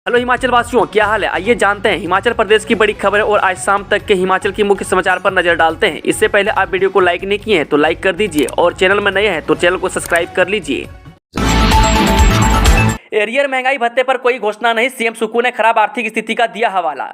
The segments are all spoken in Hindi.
हेलो हिमाचल वासियों, क्या हाल है? आइए जानते हैं हिमाचल प्रदेश की बड़ी खबरें और आज शाम तक के हिमाचल की मुख्य समाचार पर नजर डालते हैं। इससे पहले आप वीडियो को लाइक नहीं किए हैं तो लाइक कर दीजिए और चैनल में नए हैं तो चैनल को सब्सक्राइब कर लीजिए। एरियर महंगाई भत्ते पर कोई घोषणा नहीं, सीएम सुक्खू ने खराब आर्थिक स्थिति का दिया हवाला।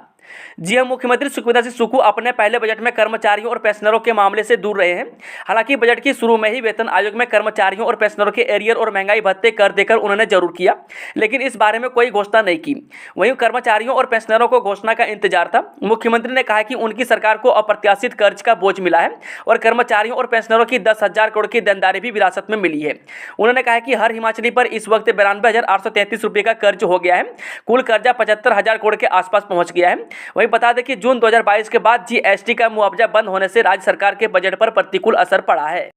जी हां, मुख्यमंत्री सुखविंदर सिंह सुक्खू अपने पहले बजट में कर्मचारियों और पेंशनरों के मामले से दूर रहे हैं। हालांकि बजट की शुरू में ही वेतन आयोग में कर्मचारियों और पेंशनरों के एरियर और महंगाई भत्ते कर देकर उन्होंने जरूर किया, लेकिन इस बारे में कोई घोषणा नहीं की। वहीं कर्मचारियों और पेंशनरों को घोषणा का इंतजार था। मुख्यमंत्री ने कहा कि उनकी सरकार को अप्रत्याशित कर्ज का बोझ मिला है और कर्मचारियों और पेंशनरों की 10,000 करोड़ की देनदारी भी विरासत में मिली है। उन्होंने कहा कि हर हिमाचली पर इस वक्त 92,833 रुपये का कर्ज हो गया है। कुल कर्जा 75,000 करोड़ के आसपास पहुंच गया है। वहीं बता दें कि जून 2022 के बाद जीएसटी का मुआवजा बंद होने से राज्य सरकार के बजट पर प्रतिकूल असर पड़ा है।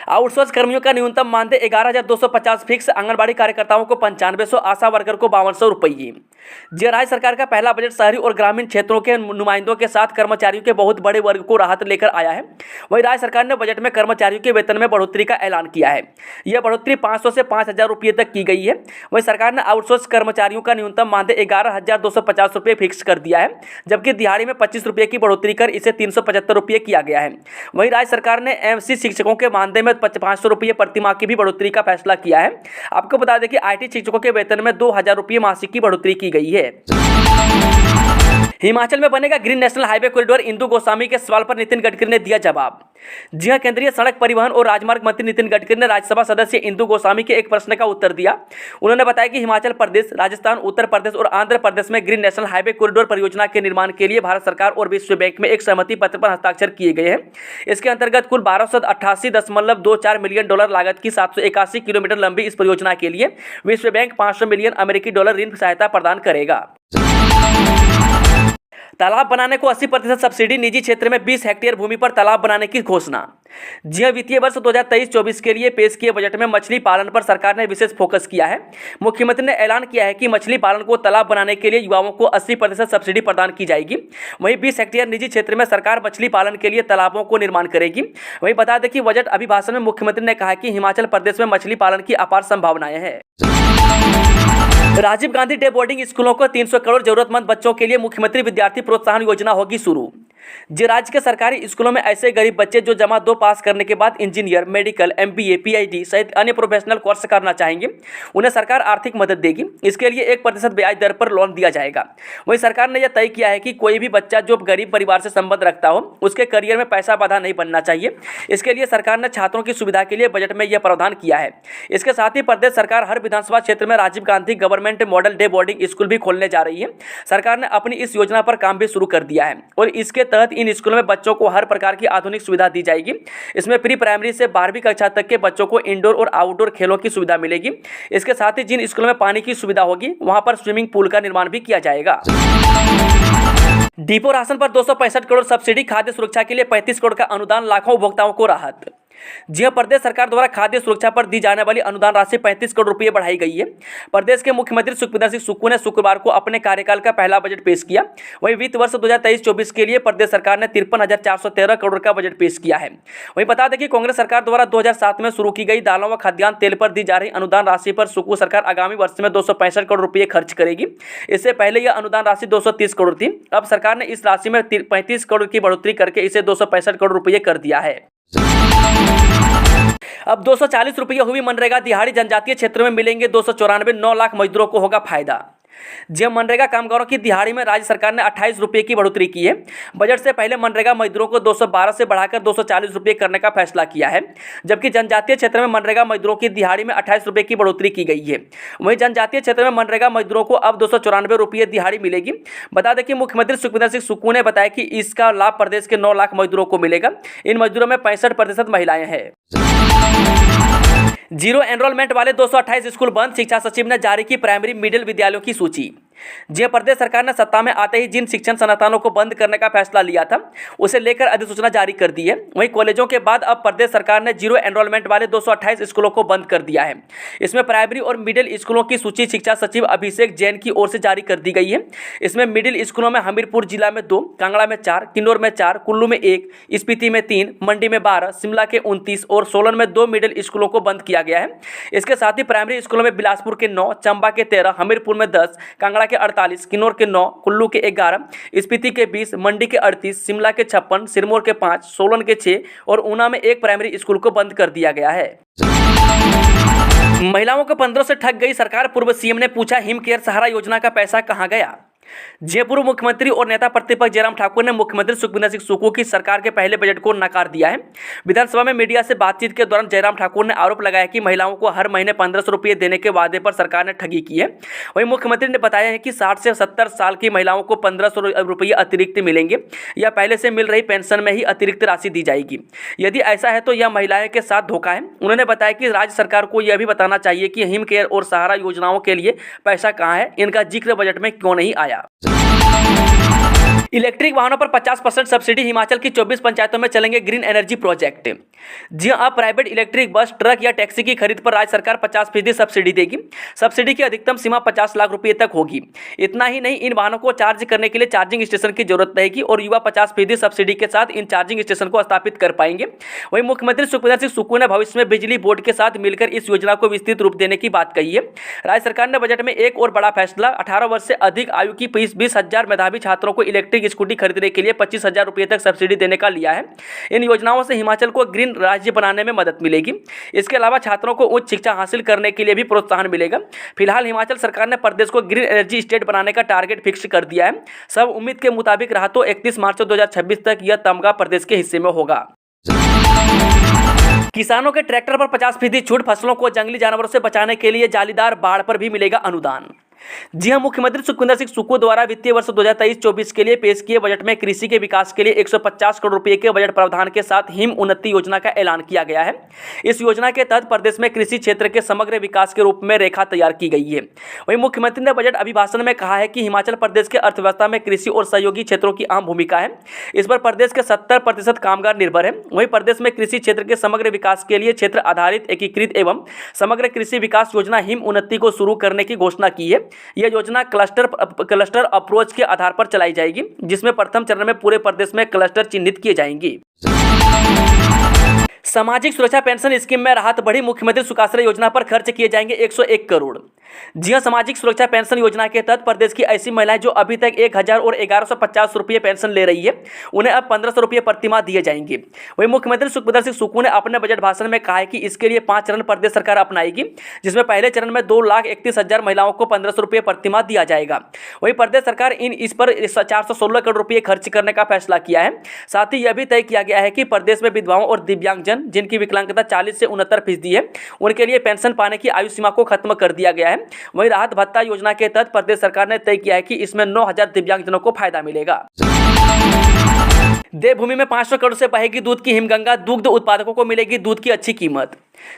आउटसोर्स कर्मियों का न्यूनतम मानदेय 11,250 फिक्स, आंगनबाड़ी कार्यकर्ताओं को 9500, आशा वर्कर को 5200 रुपये। जी, राज्य सरकार का पहला बजट शहरी और ग्रामीण क्षेत्रों के नुमाइंदों के साथ कर्मचारियों के बहुत बड़े वर्ग को राहत लेकर आया है। वहीं राज्य सरकार ने बजट में कर्मचारियों के वेतन में बढ़ोतरी का ऐलान किया है। यह बढ़ोतरी 500 से 5,000 रुपये तक की गई है। वहीं सरकार ने आउटसोर्स कर्मचारियों का न्यूनतम मानदेय 11,250 रुपये फिक्स कर दिया है, जबकि दिहाड़ी में 25 रुपये की बढ़ोतरी कर इसे 375 रुपये किया गया है। वहीं राज्य सरकार ने एमसी शिक्षकों के मानदेय में 500 रुपये प्रतिमाह की भी बढ़ोतरी का फैसला किया है। आपको बता दें कि आईटी शिक्षकों के वेतन में 2,000 रुपये मासिक की बढ़ोतरी की गई है। हिमाचल में बनेगा green national highway corridor, Indu Goswami के सवाल पर नितिन गडकरी ने दिया जवाब। जी हां, केंद्रीय सड़क परिवहन और राजमार्ग मंत्री नितिन गडकरी ने राज्यसभा सदस्य इंदु गोस्वामी के एक प्रश्न का उत्तर दिया। उन्होंने बताया कि हिमाचल प्रदेश, राजस्थान, उत्तर प्रदेश और आंध्र प्रदेश में ग्रीन नेशनल हाईवे कॉरिडोर परियोजना के निर्माण के लिए भारत सरकार और विश्व बैंक में एक सहमति पत्र पर हस्ताक्षर किए गए हैं। इसके अंतर्गत कुल 1288.24 मिलियन डॉलर लागत की 781 किलोमीटर लंबी इस परियोजना के लिए विश्व बैंक 500 मिलियन अमेरिकी डॉलर ऋण सहायता प्रदान करेगा। तालाब बनाने को 80% सब्सिडी, निजी क्षेत्र में 20 हेक्टेयर भूमि पर तालाब बनाने की घोषणा। जी हां, वित्तीय वर्ष 2023-24 के लिए पेश किए बजट में मछली पालन पर सरकार ने विशेष फोकस किया है। मुख्यमंत्री ने ऐलान किया है कि मछली पालन को तालाब बनाने के लिए युवाओं को 80% सब्सिडी प्रदान की जाएगी। वहीं 20 हेक्टेयर निजी क्षेत्र में सरकार मछली पालन के लिए तालाबों को निर्माण करेगी। वहीं बता दें कि बजट अभिभाषण में मुख्यमंत्री ने कहा कि हिमाचल प्रदेश में मछली पालन की अपार संभावनाएं हैं। राजीव गांधी डे बोर्डिंग स्कूलों को 300 करोड़, जरूरतमंद बच्चों के लिए मुख्यमंत्री विद्यार्थी प्रोत्साहन योजना होगी शुरू। जी, राज्य के सरकारी स्कूलों में ऐसे गरीब बच्चे जो जमा 2 पास करने के बाद इंजीनियर, मेडिकल, एमबीए, पीएचडी सहित अन्य प्रोफेशनल कोर्स करना चाहेंगे, उन्हें सरकार आर्थिक मदद देगी। इसके लिए 1% ब्याज दर पर लोन दिया जाएगा। वहीं सरकार ने यह तय किया है कि कोई भी बच्चा जो गरीब परिवार से संबंध रखता हो, उसके करियर में पैसा बाधा नहीं बनना चाहिए। इसके लिए सरकार ने छात्रों की सुविधा के लिए बजट में यह प्रावधान किया है। इसके साथ ही प्रदेश सरकार हर विधानसभा क्षेत्र में Rajiv Gandhi government model day boarding school भी खोलने जा रही है। सरकार ने अपनी इस योजना पर काम भी शुरू कर दिया है और इसके तहत इन स्कूलों में बच्चों को हर प्रकार की आधुनिक सुविधा दी जाएगी। इसमें प्री प्राइमरी से 12वीं कक्षा तक के बच्चों को इंडोर और आउटडोर खेलों की सुविधा मिलेगी। इसके साथ ही जिन स्कूलों में पानी की सुविधा होगी, वहां पर स्विमिंग पूल का निर्माण भी किया जाएगा। डिपो राशन पर 265 करोड़ सब्सिडी, खाद्य सुरक्षा के लिए 35 करोड़ का अनुदान, लाखों उपभोक्ताओं को राहत। जी हां, प्रदेश सरकार द्वारा खाद्य सुरक्षा पर दी जाने वाली अनुदान राशि 35 करोड़ रुपये बढ़ाई गई है। प्रदेश के मुख्यमंत्री सुखविंदर सिंह सुक्खू ने शुक्रवार को अपने कार्यकाल का पहला बजट पेश किया। वहीं वित्त वर्ष 2023-24 के लिए प्रदेश सरकार ने 53,413 करोड़ का बजट पेश किया है। वहीं बता दें कि कांग्रेस सरकार द्वारा 2007 में शुरू की गई दालों व खाद्यान्न तेल पर दी जा रही अनुदान राशि पर सुक्खू सरकार आगामी वर्ष में 265 करोड़ रुपये खर्च करेगी। इससे पहले यह अनुदान राशि 230 करोड़ थी। अब सरकार ने इस राशि में 35 करोड़ की बढ़ोतरी करके इसे 265 करोड़ रुपये कर दिया है। अब 240 रुपये हुई मनरेगा दिहाड़ी, जनजातीय क्षेत्रों में मिलेंगे 294, 9 लाख मजदूरों को होगा फायदा। जब मनरेगा कामगारों की दिहाड़ी में राज्य सरकार ने 28 रुपये की बढ़ोतरी की है। बजट से पहले मनरेगा मजदूरों को 212 से बढ़ाकर 240 रुपये करने का फैसला किया है, जबकि जनजातीय क्षेत्र में मनरेगा मजदूरों की दिहाड़ी में 28 रुपये की बढ़ोतरी की गई है। वहीं जनजातीय क्षेत्र में मनरेगा मजदूरों को अब 294 रुपये दिहाड़ी मिलेगी। बता दें कि मुख्यमंत्री सुखविंदर सिंह सुक्खू ने बताया कि इसका लाभ प्रदेश के 9 लाख मजदूरों को मिलेगा। इन मजदूरों में 65% महिलाएं हैं। जीरो एनरोलमेंट वाले 228 स्कूल बंद, शिक्षा सचिव ने जारी की प्राइमरी मिडिल विद्यालयों की सूची। जी प्रदेश सरकार ने सत्ता में आते ही जिन शिक्षण संस्थानों को बंद करने का फैसला लिया था उसे लेकर अधिसूचना जारी कर दी है। वहीं कॉलेजों के बाद अब प्रदेश सरकार ने जीरो एनरोलमेंट वाले 228 स्कूलों को बंद कर दिया है। इसमें प्राइमरी और मिडिल स्कूलों की सूची शिक्षा सचिव अभिषेक जैन की ओर से जारी कर दी गई है। इसमें मिडिल स्कूलों में हमीरपुर जिला में 2, कांगड़ा में 4, किन्नौर में 4, कुल्लू में 1, स्पीति में 3, मंडी में 12, शिमला के 29 और सोलन में 2 मिडिल स्कूलों को बंद किया गया है। इसके साथ ही प्राइमरी स्कूलों में बिलासपुर के 9, चंबा के 13, हमीरपुर में 10, कांगड़ा के 48, किन्नौर के 9, कुल्लू के 11, स्पीति के 20, मंडी के 38, शिमला के 56, सिरमौर के 5, सोलन के 6 और ऊना में 1 प्राइमरी स्कूल को बंद कर दिया गया है। महिलाओं को 1500 से ठग गई सरकार, पूर्व सीएम ने पूछा हिम केयर सहारा योजना का पैसा कहां गया। जयपुर मुख्यमंत्री और नेता प्रतिपक्ष जयराम ठाकुर ने मुख्यमंत्री सुखविंदर सिंह सुक्खू की सरकार के पहले बजट को नकार दिया है। विधानसभा में मीडिया से बातचीत के दौरान जयराम ठाकुर ने आरोप लगाया कि महिलाओं को हर महीने 1500 रुपये देने के वादे पर सरकार ने ठगी की है। वहीं मुख्यमंत्री ने बताया है कि 60 से 70 साल की महिलाओं को 1500 रुपये अतिरिक्त मिलेंगे या पहले से मिल रही पेंशन में ही अतिरिक्त राशि दी जाएगी। यदि ऐसा है तो यह महिलाएं के साथ धोखा है। उन्होंने बताया कि राज्य सरकार को यह भी बताना चाहिए कि हिम केयर और सहारा योजनाओं के लिए पैसा कहाँ है, इनका जिक्र बजट में क्यों नहीं आया। इलेक्ट्रिक वाहनों पर 50% सब्सिडी, हिमाचल की 24 पंचायतों में चलेंगे ग्रीन एनर्जी प्रोजेक्ट। जी हां, प्राइवेट इलेक्ट्रिक बस, ट्रक या टैक्सी की खरीद पर राज्य सरकार 50% सब्सिडी देगी। सब्सिडी की अधिकतम सीमा 50 लाख रुपए तक होगी। इतना ही नहीं, इन वाहनों को चार्ज करने के लिए चार्जिंग स्टेशन की जरूरत रहेगी और युवा 50% सब्सिडी के साथ इन चार्जिंग स्टेशन को स्थापित कर पाएंगे। वहीं मुख्यमंत्री सुखविंदर सिंह सुक्खू ने भविष्य में बिजली बोर्ड के साथ मिलकर इस योजना को विस्तृत रूप देने की बात कही है। राज्य सरकार ने बजट में एक और बड़ा फैसला, 18 वर्ष से अधिक आयु की 20,000 मेधावी छात्रों को इलेक्ट्रिक स्कूटी खरीदने के लिए 25,000 रुपये तक सब्सिडी देने का लिया है। इन योजनाओं से हिमाचल को ग्रीन राज्य बनाने में मदद मिलेगी। इसके अलावा छात्रों को उच्च शिक्षा हासिल करने के लिए भी प्रोत्साहन मिलेगा। फिलहाल हिमाचल सरकार ने प्रदेश को ग्रीन एनर्जी स्टेट बनाने का टारगेट फिक्स कर दिया है। सब उम्मीद के मुताबिक रहा तो 31 मार्च 2026 तक यह तमगा प्रदेश के हिस्से में होगा। किसानों के ट्रैक्टर पर 50% छूट, फसलों को जंगली जानवरों से बचाने के लिए जालीदार बाड़ पर भी मिलेगा अनुदान। जी हां, मुख्यमंत्री सुखविंदर सिंह सुक्खू द्वारा वित्तीय वर्ष 2023-24 के लिए पेश किए बजट में कृषि के विकास के लिए 150 करोड़ रुपए के बजट प्रावधान के साथ हिम उन्नति योजना का ऐलान किया गया है। इस योजना के तहत प्रदेश में कृषि क्षेत्र के समग्र विकास के रूप में रेखा तैयार की गई है। वहीं मुख्यमंत्री ने बजट अभिभाषण में कहा है कि हिमाचल प्रदेश के अर्थव्यवस्था में कृषि और सहयोगी क्षेत्रों की अहम भूमिका है। इस पर प्रदेश के 70% कामगार निर्भर है। वहीं प्रदेश में कृषि क्षेत्र के समग्र विकास के लिए क्षेत्र आधारित एकीकृत एवं समग्र कृषि विकास योजना हिम उन्नति को शुरू करने की घोषणा की है। यह योजना क्लस्टर अप्रोच के आधार पर चलाई जाएगी, जिसमें प्रथम चरण में पूरे प्रदेश में क्लस्टर चिन्हित किए जाएंगे। सामाजिक सुरक्षा पेंशन स्कीम में राहत बढ़ी, मुख्यमंत्री सुखाश्रय योजना पर खर्च किए जाएंगे 101 करोड़। जी हां, सामाजिक सुरक्षा पेंशन योजना के तहत प्रदेश की ऐसी महिलाएं जो अभी तक 1000 और 1150 रुपये पेंशन ले रही है, उन्हें अब 1500 रुपये प्रतिमाह दिए जाएंगे। वहीं मुख्यमंत्री सुखविंदर सिंह सुक्खू ने अपने बजट भाषण में कहा है कि इसके लिए 5 चरण प्रदेश सरकार अपनाएगी, जिसमें पहले चरण में 2,31,000 महिलाओं को 1500 रुपये प्रतिमाह दिया जाएगा। वहीं प्रदेश सरकार इस पर 416 करोड़ रुपये खर्च करने का फैसला किया है। साथ ही यह भी तय किया गया है कि प्रदेश में विधवाओं और दिव्यांगजन जिनकी विकलांगता 40 से 69% है, उनके लिए पेंशन पाने की आयु सीमा को खत्म कर दिया गया है। वहीं राहत भत्ता योजना के तहत प्रदेश सरकार ने तय किया है कि इसमें 9,000 दिव्यांगजनों को फायदा मिलेगा। देवभूमि में 500 करोड़ से बहेगी दूध की हिमगंगा, दुग्ध उत्पादकों को मिलेगी दूध की अच्छी कीमत।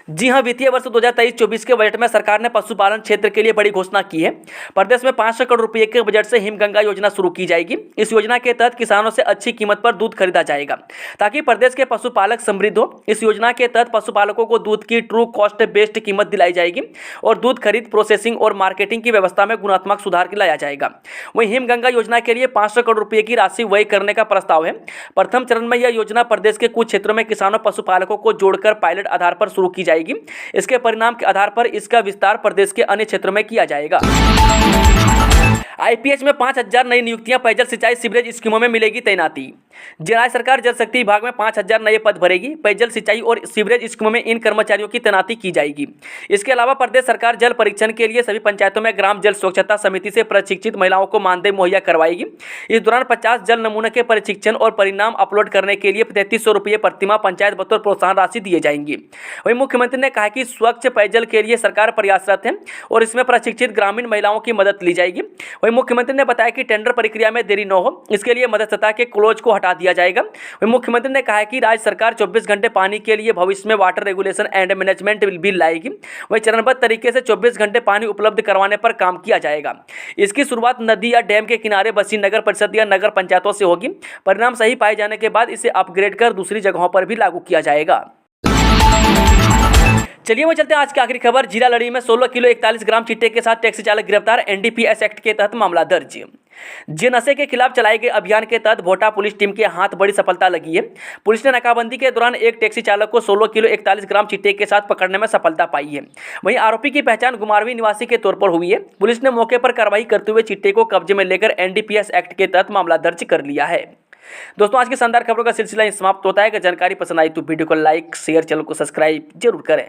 जी हां, वित्तीय वर्ष 2023-24 के बजट में सरकार ने पशुपालन क्षेत्र के लिए बड़ी घोषणा की है। प्रदेश में 500 करोड़ रुपए के बजट से हिमगंगा योजना शुरू की जाएगी। इस योजना के तहत किसानों से अच्छी कीमत पर दूध खरीदा जाएगा ताकि प्रदेश के पशुपालक समृद्ध हो। इस योजना के तहत पशुपालकों को दूध की ट्रू कॉस्ट बेस्ड कीमत दिलाई जाएगी और दूध खरीद, प्रोसेसिंग और मार्केटिंग की व्यवस्था में गुणात्मक सुधार लाया जाएगा। वहीं हिमगंगा योजना के लिए 500 करोड़ रुपए की राशि व्यय करने का प्रस्ताव है। प्रथम चरण में यह योजना प्रदेश के कुछ क्षेत्रों में किसानों पशुपालकों को जोड़कर पायलट आधार पर शुरू की जाएगी। इसके परिणाम के आधार पर इसका विस्तार प्रदेश के अन्य क्षेत्रों में किया जाएगा। आईपीएच में 5,000 नई नियुक्तियां, पेयजल सिंचाई सीवरेज स्कीमों में मिलेगी तैनाती। राज्य सरकार जल शक्ति विभाग में 5,000 नए पद भरेगी। पेयजल सिंचाई और सीवरेज स्कीमों में इन कर्मचारियों की तैनाती की जाएगी। इसके अलावा प्रदेश सरकार जल परीक्षण के लिए सभी पंचायतों में ग्राम जल स्वच्छता समिति से प्रशिक्षित महिलाओं को मानदेय मुहैया करवाएगी। इस दौरान 50 जल नमूने के परीक्षण और परिणाम अपलोड करने के लिए 3300 रुपये प्रतिमाह पंचायत बतौर प्रोत्साहन राशि दिए जाएंगी। वहीं मुख्यमंत्री ने कहा कि स्वच्छ पेयजल के लिए सरकार प्रयासरत है और इसमें प्रशिक्षित ग्रामीण महिलाओं की मदद ली जाएगी। वहीं मुख्यमंत्री ने बताया कि टेंडर प्रक्रिया में देरी न हो, इसके लिए मध्यस्थता के क्लोज को हटा दिया जाएगा। वहीं मुख्यमंत्री ने कहा कि राज्य सरकार 24 घंटे पानी के लिए भविष्य में water regulation and management bill लाएगी। वहीं चरणबद्ध तरीके से 24 घंटे पानी उपलब्ध करवाने पर काम किया जाएगा। इसकी शुरुआत नदी या डैम के किनारे बसी नगर परिषद या नगर पंचायतों से होगी। परिणाम सही पाए जाने के बाद इसे अपग्रेड कर दूसरी जगहों पर भी लागू किया जाएगा। चलिए वो चलते हैं आज की आखिरी खबर। जीरा लड़ी में 16 किलो 41 ग्राम चिट्टे के साथ टैक्सी चालक गिरफ्तार, एनडीपीएस एक्ट के तहत मामला दर्ज। जे नशे के खिलाफ चलाए गए अभियान के तहत भोटा पुलिस टीम के हाथ बड़ी सफलता लगी है। पुलिस ने नाकाबंदी के दौरान एक टैक्सी चालक को 16 किलो 41 ग्राम चिट्टे के साथ पकड़ने में सफलता पाई है। वहीं आरोपी की पहचान गुमारवी निवासी के तौर पर हुई है। पुलिस ने मौके पर कार्रवाई करते हुए चिट्टे को कब्जे में लेकर एनडीपीएस एक्ट के तहत मामला दर्ज कर लिया है। दोस्तों, आज की शानदार खबरों का सिलसिला यहीं समाप्त होता है। अगर जानकारी पसंद आई तो वीडियो को लाइक, शेयर, चैनल को सब्सक्राइब जरूर करें।